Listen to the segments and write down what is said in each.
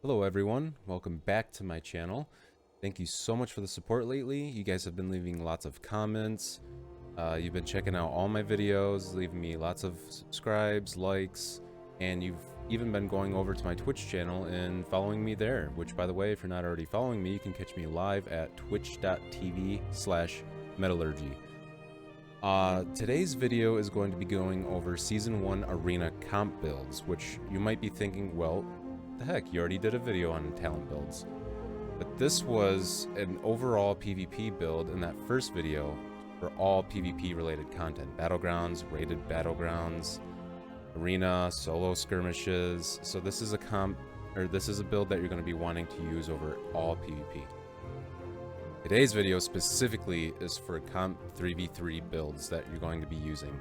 Hello everyone, welcome back to my channel. Thank you so much for the support lately. You guys have been leaving lots of comments. You've been checking out all my videos, leaving me lots of subscribes, likes, and you've even been going over to my Twitch channel and following me there, which by the way, if you're not already following me, you can catch me live at twitch.tv/metallurgy. Today's video is going to be going over Season 1 Arena comp builds, which you might be thinking, well, the heck, you already did a video on talent builds. But this was an overall PvP build in that first video for all PvP related content. Battlegrounds, rated battlegrounds, arena, solo skirmishes. So this is a build that you're going to be wanting to use over all PvP. Today's video specifically is for comp 3v3 builds that you're going to be using.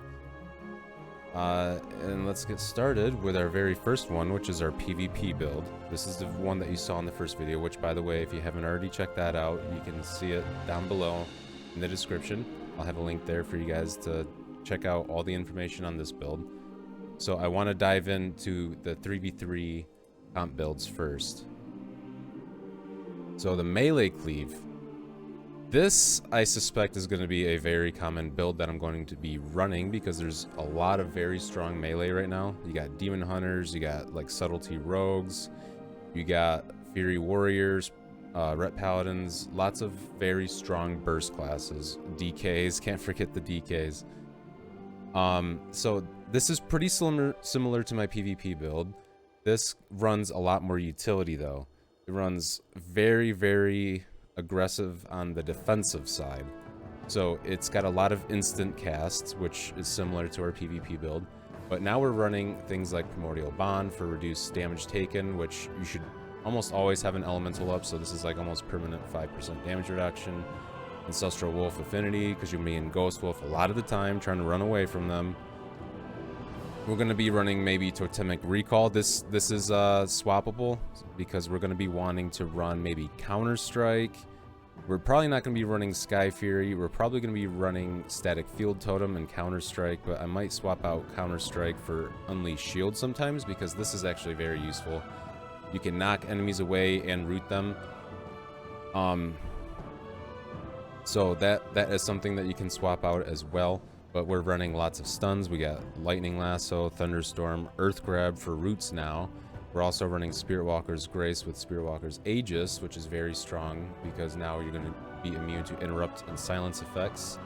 And let's get started with our very first one, which is our PvP build. This is the one that you saw in the first video, which by the way, if you haven't already checked that out, you can see it down below in the description. I'll have a link there for you guys to check out all the information on this build. So I want to dive into the 3v3 comp builds first. So the melee cleave. This, I suspect, is going to be a very common build that I'm going to be running because there's a lot of very strong melee right now. You got demon hunters, you got like subtlety rogues, you got fury warriors, ret paladins, lots of very strong burst classes, DKs, can't forget the DKs. So this is pretty similar to my PvP build. This runs a lot more utility though. It runs very aggressive on the defensive side. So it's got a lot of instant casts, which is similar to our PvP build. But now we're running things like Primordial Bond for reduced damage taken, which you should almost always have an elemental up, so this is like almost permanent 5% damage reduction. Ancestral Wolf Affinity, because you'll be in Ghost Wolf a lot of the time, trying to run away from them. We're going to be running maybe Totemic Recall. This is swappable because we're going to be wanting to run maybe Counter Strike. We're probably not going to be running Sky Fury. We're probably going to be running Static Field Totem and Counter Strike, but I might swap out Counter Strike for Unleash Shield sometimes because this is actually very useful. You can knock enemies away and root them. So that is something that you can swap out as well. But we're running lots of stuns. We got Lightning Lasso, Thunderstorm, Earth Grab for roots now. We're also running Spirit Walker's Grace with Spirit Walker's Aegis, which is very strong because now you're going to be immune to interrupt and silence effects.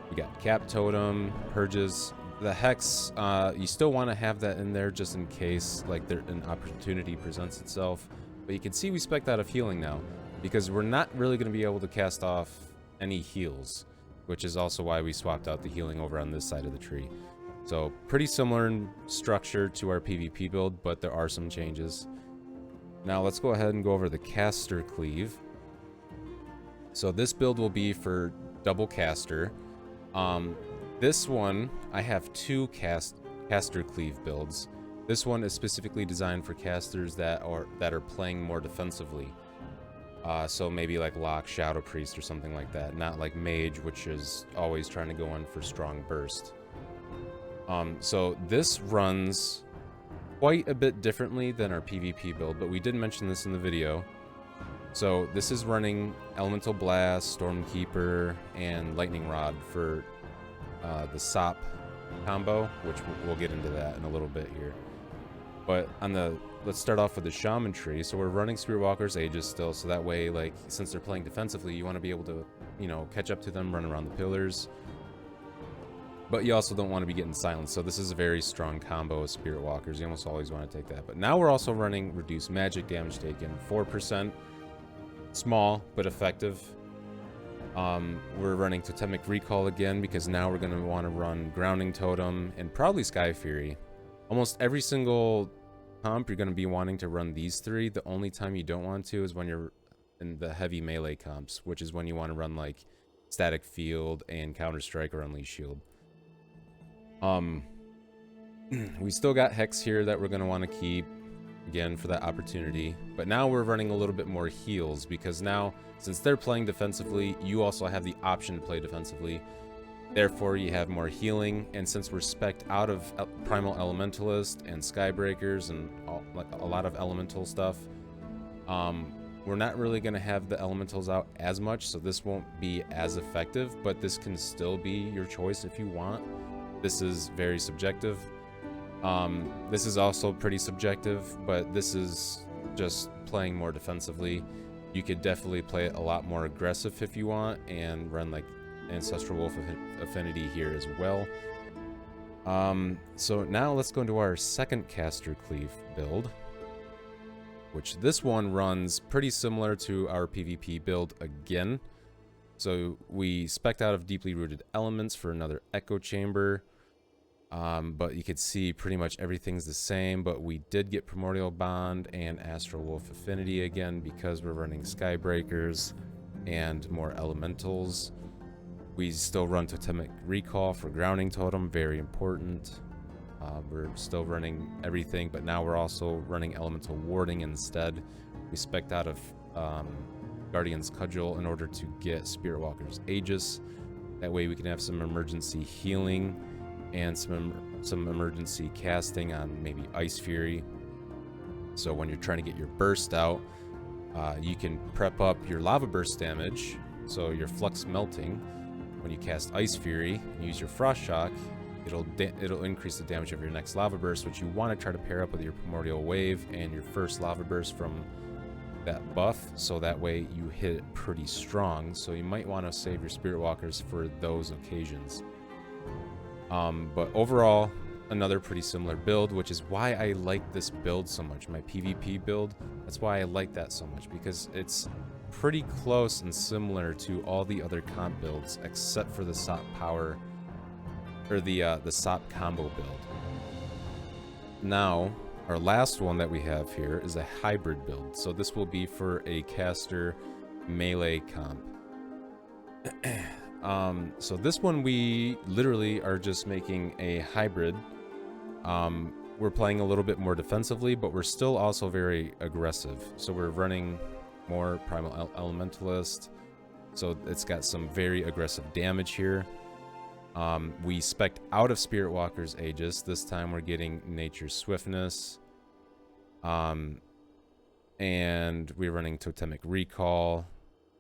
We got Cap Totem, Purges. The Hex, you still want to have that in there just in case like an opportunity presents itself. But you can see we spec'd out of healing now because we're not really going to be able to cast off any heals, which is also why we swapped out the healing over on this side of the tree. So pretty similar in structure to our PvP build, but there are some changes. Now let's go ahead and go over the caster cleave. So this build will be for double caster. This one, I have two caster cleave builds. This one is specifically designed for casters that are playing more defensively. So maybe like Locke, Shadow Priest, or something like that. Not like Mage, which is always trying to go in for strong burst. So this runs quite a bit differently than our PvP build, but we did mention this in the video. So this is running Elemental Blast, Stormkeeper, and Lightning Rod for the SOP combo, which we'll get into that in a little bit here. But let's start off with the Shaman tree. So we're running Spirit Walker's Aegis still, so that way, like, since they're playing defensively, you want to be able to, you know, catch up to them, run around the pillars. But you also don't want to be getting silenced, so this is a very strong combo of Spirit Walkers. You almost always want to take that. But now we're also running Reduced Magic Damage Taken, 4%. Small, but effective. We're running Totemic Recall again, because now we're going to want to run Grounding Totem, and probably Sky Fury. Almost every single comp, you're going to be wanting to run these three. The only time you don't want to is when you're in the heavy melee comps, which is when you want to run like Static Field and Counter Strike or Unleash Shield. We still got Hex here that we're going to want to keep again for that opportunity, but now we're running a little bit more heals because now, since they're playing defensively, you also have the option to play defensively. Therefore, you have more healing, and since we're spec'd out of Primal Elementalist and Skybreakers and a lot of elemental stuff, We're not really going to have the elementals out as much, so this won't be as effective, but this can still be your choice if you want. This is very subjective. This is also pretty subjective, but this is just playing more defensively. You could definitely play it a lot more aggressive if you want and run like Ancestral Wolf Affinity here as well. So now let's go into our second caster cleave build, which this one runs pretty similar to our PvP build again. So we spec'd out of Deeply Rooted Elements for another Echo Chamber. But you could see pretty much everything's the same, but we did get Primordial Bond and Astral Wolf Affinity again because we're running Skybreakers and more Elementals. We still run Totemic Recall for Grounding Totem, very important. We're still running everything, but now we're also running Elemental Warding instead. We spec'd out of Guardian's Cudgel in order to get Spirit Walker's Aegis. That way we can have some emergency healing and some emergency casting on maybe Ice Fury. So when you're trying to get your burst out, you can prep up your lava burst damage, so your flux melting. When you cast Ice Fury and use your Frost Shock, it'll increase the damage of your next lava burst, which you want to try to pair up with your Primordial Wave and your first lava burst from that buff, so that way you hit it pretty strong. So you might want to save your Spirit Walkers for those occasions. But overall, another pretty similar build, which is why I like this build so much, my PvP build. That's why I like that so much, because it's pretty close and similar to all the other comp builds, except for the SOP power, or the SOP combo build. Now, our last one that we have here is a hybrid build. So this will be for a caster melee comp. So this one we literally are just making a hybrid. We're playing a little bit more defensively, but we're still also very aggressive. So we're running more Primal Elementalist. So it's got some very aggressive damage here. We spec'd out of Spirit Walker's Aegis. This time we're getting Nature's Swiftness. And we're running Totemic Recall.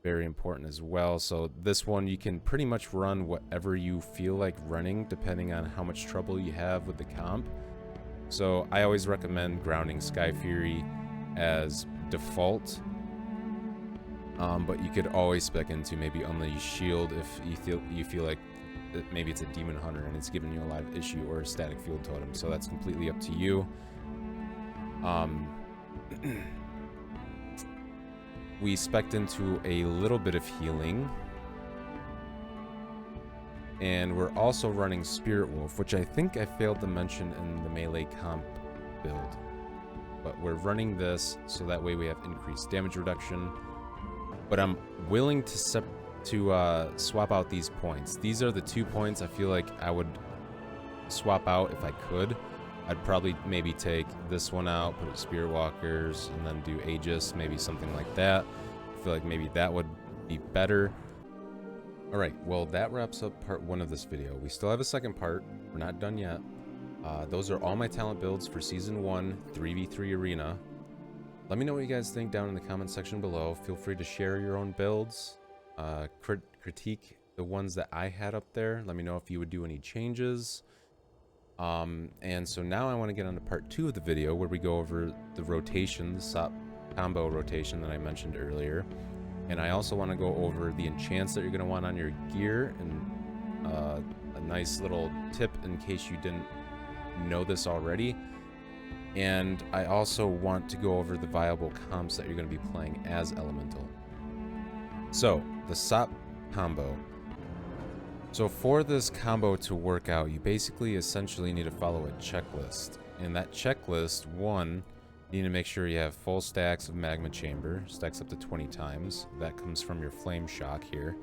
Very important as well. So this one you can pretty much run whatever you feel like running depending on how much trouble you have with the comp. So I always recommend grounding Sky Fury as default, but you could always spec into maybe Unleash Shield if you feel like maybe it's a Demon Hunter and it's giving you a live issue, or a Static Field Totem. So that's completely up to you. We spec'd into a little bit of healing. And we're also running Spirit Wolf, which I think I failed to mention in the melee comp build. But we're running this so that way we have increased damage reduction. But I'm willing to swap out these points. These are the 2 points I feel like I would swap out if I could. I'd probably maybe take this one out, put it Spirit Walkers, and then do Aegis, maybe something like that. I feel like maybe that would be better. Alright, well that wraps up part 1 of this video. We still have a second part. We're not done yet. Those are all my talent builds for Season 1, 3v3 Arena. Let me know what you guys think down in the comment section below. Feel free to share your own builds. Critique the ones that I had up there. Let me know if you would do any changes. And so now I want to get on to part 2 of the video, where we go over the rotation, the SOP combo rotation that I mentioned earlier. And I also want to go over the enchants that you're going to want on your gear, and a nice little tip in case you didn't know this already. And I also want to go over the viable comps that you're going to be playing as Elemental. So, the SOP combo. So for this combo to work out, you basically essentially need to follow a checklist. In that checklist, 1, you need to make sure you have full stacks of Magma Chamber, stacks up to 20 times. That comes from your Flame Shock here.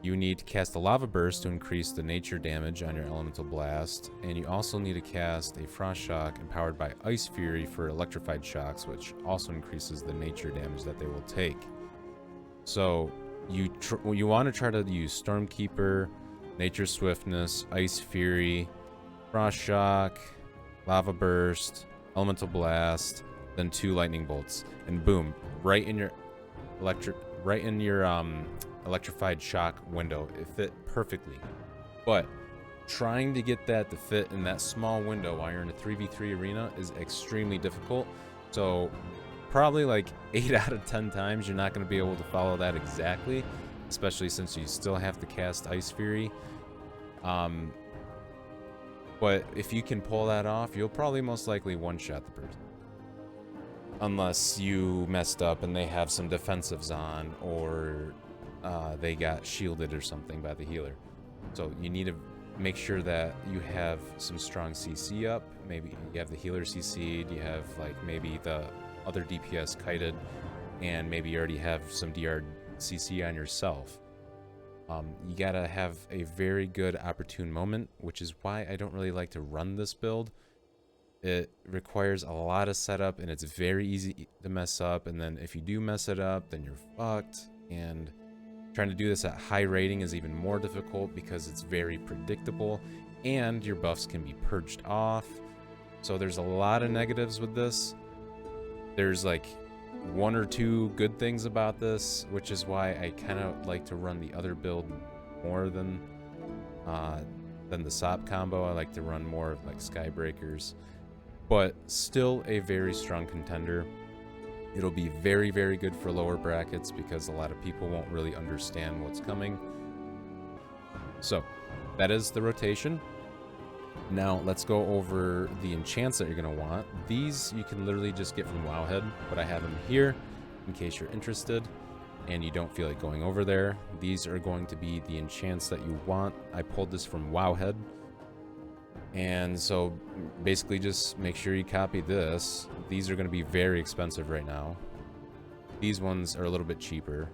You need to cast a Lava Burst to increase the nature damage on your Elemental Blast, and you also need to cast a Frost Shock empowered by Ice Fury for Electrified Shocks, which also increases the nature damage that they will take. So you want to try to use Stormkeeper, Nature's Swiftness, Ice Fury, Frost Shock, Lava Burst, Elemental Blast, then 2 lightning bolts, and boom, right in your electrified shock window. It fit perfectly. But trying to get that to fit in that small window while you're in a 3v3 arena is extremely difficult. So probably like 8 out of 10 times you're not going to be able to follow that exactly, especially since you still have to cast Ice Fury. But if you can pull that off, you'll probably most likely one-shot the person. Unless you messed up and they have some defensives on, or they got shielded or something by the healer. So you need to make sure that you have some strong CC up. Maybe you have the healer CC'd, you have like maybe the other DPS kited, and maybe you already have some DR CC on yourself. You gotta have a very good opportune moment, which is why I don't really like to run this build. It requires a lot of setup, and it's very easy to mess up, and then if you do mess it up, then you're fucked. And trying to do this at high rating is even more difficult because it's very predictable, and your buffs can be purged off. So there's a lot of negatives with this. There's like 1 or 2 good things about this, which is why I kind of like to run the other build more than the SOP combo. I like to run more of like Skybreakers, but still a very strong contender. It'll be very, very good for lower brackets because a lot of people won't really understand what's coming. So that is the rotation. Now let's go over the enchants that you're going to want. These you can literally just get from Wowhead, but I have them here in case you're interested and you don't feel like going over there. These are going to be the enchants that you want. I pulled this from Wowhead. And so basically just make sure you copy this. These are going to be very expensive right now. These ones are a little bit cheaper,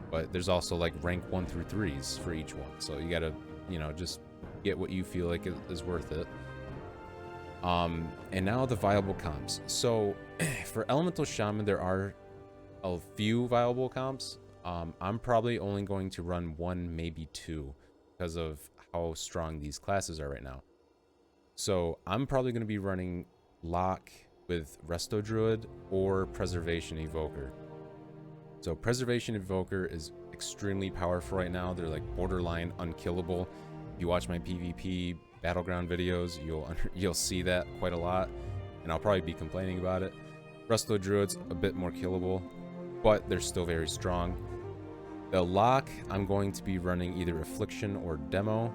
but there's also like rank 1 through 3s for each one. So you got to, you know, just get what you feel like is worth it. And now the viable comps. So for Elemental Shaman, there are a few viable comps. I'm probably only going to run 1, maybe 2 because of how strong these classes are right now. So I'm probably going to be running Lock with Resto Druid or Preservation Evoker. So Preservation Evoker is extremely powerful right now. They're like borderline unkillable. If you watch my PvP Battleground videos, you'll see that quite a lot, and I'll probably be complaining about it. Resto Druid's a bit more killable, but they're still very strong. The Lock, I'm going to be running either Affliction or Demo.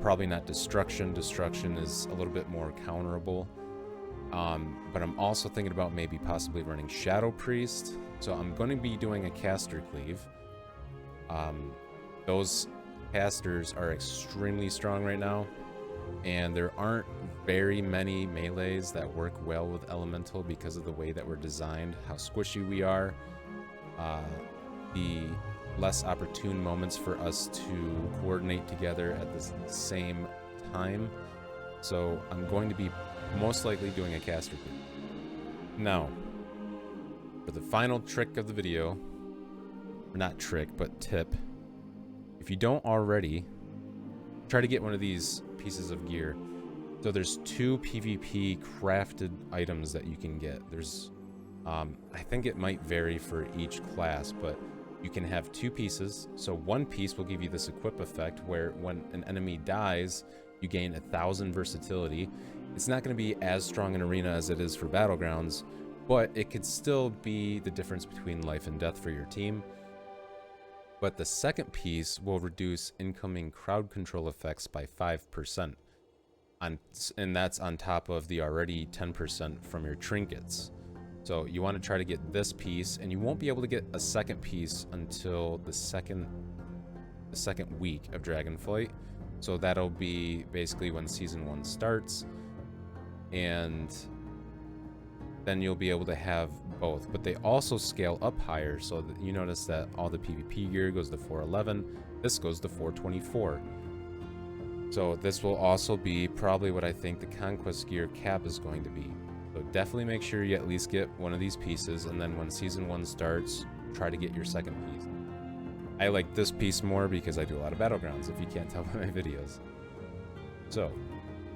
Probably not Destruction. Destruction is a little bit more counterable. But I'm also thinking about maybe possibly running Shadow Priest. So I'm going to be doing a caster cleave. Those casters are extremely strong right now, and there aren't very many melees that work well with Elemental because of the way that we're designed, how squishy we are, the less opportune moments for us to coordinate together at the same time. So I'm going to be most likely doing a caster cleave. Now, for the final trick of the video, not trick, but tip, if you don't already, try to get one of these pieces of gear. So there's 2 PvP crafted items that you can get. There's, I think it might vary for each class, but you can have 2 pieces. So 1 piece will give you this equip effect where when an enemy dies, you gain 1,000 versatility. It's not going to be as strong in arena as it is for Battlegrounds, but it could still be the difference between life and death for your team. But the second piece will reduce incoming crowd control effects by 5%. And that's on top of the already 10% from your trinkets. So you want to try to get this piece, and you won't be able to get a second piece until the second week of Dragonflight. So that'll be basically when Season 1 starts, and then you'll be able to have both. But they also scale up higher, so that you notice that all the PvP gear goes to 411, this goes to 424. So this will also be probably what I think the Conquest gear cap is going to be. So definitely make sure you at least get one of these pieces, and then when Season 1 starts, try to get your second piece. I like this piece more because I do a lot of Battlegrounds, if you can't tell by my videos. So,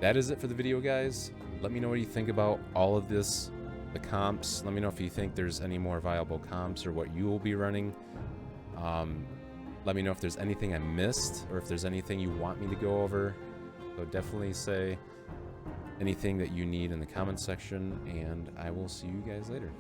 that is it for the video, guys. Let me know what you think about all of this. the comps. Let me know if you think there's any more viable comps or what you will be running. Let me know if there's anything I missed or if there's anything you want me to go over. So definitely say anything that you need in the comment section, and I will see you guys later.